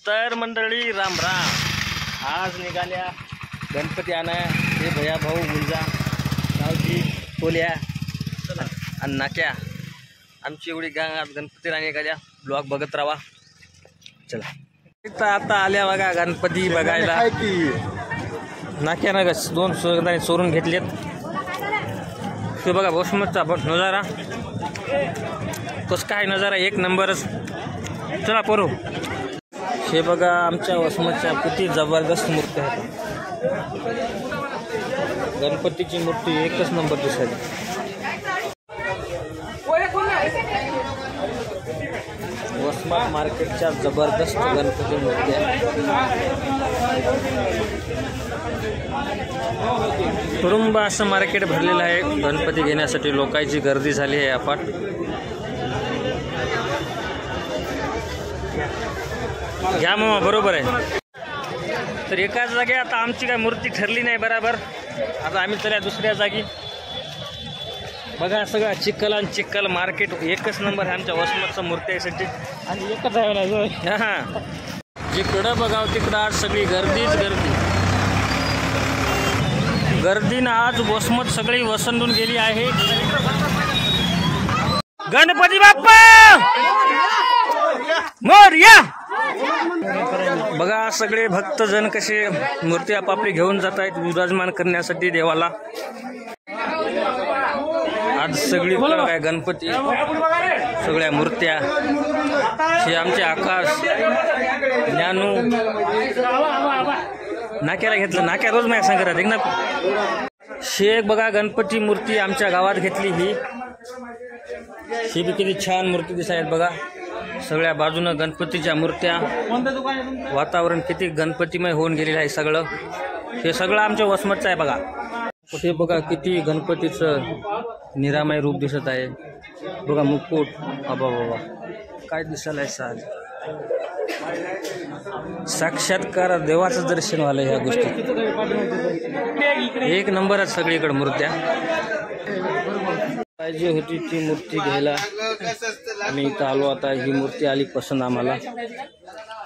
तर मंडळी राम राम। आज निघाल्या गणपती आणाया हे भैया भाऊ मुंजा गावची कोल्या आणि नाक्या आमची एवढी गँग आज गणपती राणी निघाल्या। ब्लॉग बघत राहा। चला आता आल्या बघा गणपती बघायला। नाक्यानं दोन सोगदाने चोरून घेतलेत। ते बघा वसमतचा नजारा कस काय नजारा एक नंबरच। चला पोरो हे बघा आमच्या वसमतच्या किती जबरदस्त मूर्ती आहे। गणपतीची मूर्ती एकच नंबर दिसते। वसमत मार्केटच्या जबरदस्त गणपती मूर्ती आहे। तुरुंब असं मार्केट भरलेलं आहे गणपती घेण्यासाठी। लोकांची गर्दी झाली आहे अफाट। घ्या मामा बरोबर आहे। तर एकाच जागी आता आमची काय मूर्ती ठरली नाही बरोबर। आता आम्ही चला दुसऱ्या जागी। बघा सगळं चिखल आणि चिखल मार्केट एकच नंबर आहे आमच्या वसमतचा मूर्तीसाठी। आणि एकच आहे ना हां जिकडं बघाव तिकडं आज सगळी गर्दीच गर्दी। गर्दीनं आज वसमत सगळी वसंडून गेली आहे। गणपती बाप्पा मोरया। बघा सगळे भक्तजन कसे मूर्ती आपापली घेऊन जात आहेत विराजमान करण्यासाठी देवाला। आज सगळी काय गणपती सगळ्या मूर्त्या हे आमचे आकाश ज्ञानू नाक्याला घेतलं। नाक्या रोज माझ्या सांगत एक ना शेख बघा गणपती मूर्ती आमच्या गावात घेतली। ही बी किती छान मूर्ती दिसत आहेत बघा। सगळ्या बाजूनं गणपतीच्या मूर्त्या वातावरण किती गणपतीमय होऊन गेलेलं आहे सगळं। हे सगळं आमच्या वसमतचं आहे बघा। कुठे बघा किती गणपतीचं निरामय रूप दिसत आहे बघा। मुकुट बाबा बाबा काय दिसायला आहे साक्षात्कार देवाचं दर्शन व्हायला ह्या गोष्टी। एक नंबरच सगळीकडे मूर्त्या। पाहिजे होती ती मूर्ती घ्यायला आम्ही इथं आलो। आता ही मूर्ती आली पसंत आम्हाला।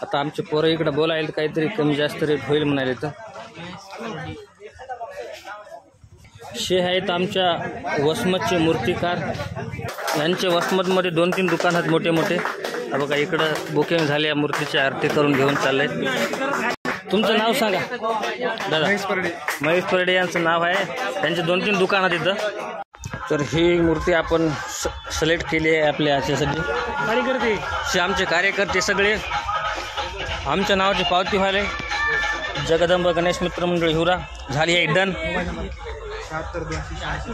आता आमचे पोरं इकडे बोलायला काहीतरी कमी जास्त रेट होईल म्हणाले। तर शे आहेत आमच्या वसमतचे मूर्तिकार। यांचे वसमतमध्ये 2-3 दुकान आहेत मोठे मोठे। बघा इकडं बुकिंग झाली या मूर्तीची आरती करून घेऊन चाललंय। तुमचं नाव सांगा दादा? महेश परडे यांचं नाव आहे। त्यांचे 2-3 दुकान आहेत इथं। तर ही मूर्ती आपण सिलेक्ट केली आहे आपल्या याच्यासाठी। कार्यकर्ते आमचे कार्यकर्ते सगळे आमच्या नावाची पावती व्हायला। जगदंब गणेश मित्र मंडळ हिवरा झाली आहे डन।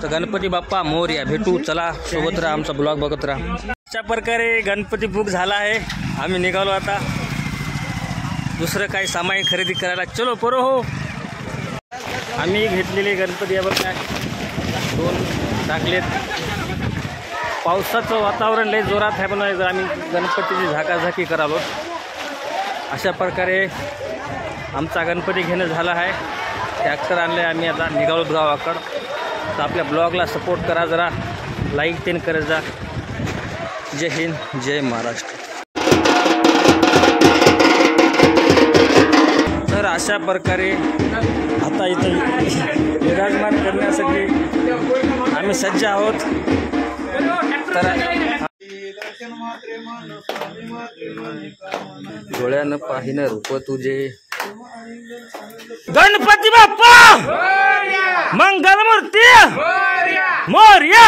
तर गणपती बाप्पा मोरया। भेटू चला सोबत राहा आमचा ब्लॉग बघत राहा। अशा प्रकारे गणपती बुक झाला आहे। आम्ही निघालो आता दुसरं काही सामान खरेदी करायला। चलो पोरो हो। आम्ही घेतलेले गणपती यावर काय 2 टाकलेत। पावसाचं वातावरण लय जोरात आहे पण आम्ही गणपतीची झाकाझाकी करालो। अशा प्रकारे आमचा गणपती घेणं झाला आहे। ट्रॅक्टर आणले आम्ही आता निघालो गावाकडं। तर आपल्या ब्लॉगला सपोर्ट करा जरा लाईक तेन करत जा। जय हिंद जय महाराष्ट्र। तर अशा प्रकारे आता इथे विराजमान करण्यासाठी आम्ही सज्ज आहोत। तर डोळ्यानं पाहिनं रूप तुझे गणपती बाप्पा मंगलमूर्ती मोरया।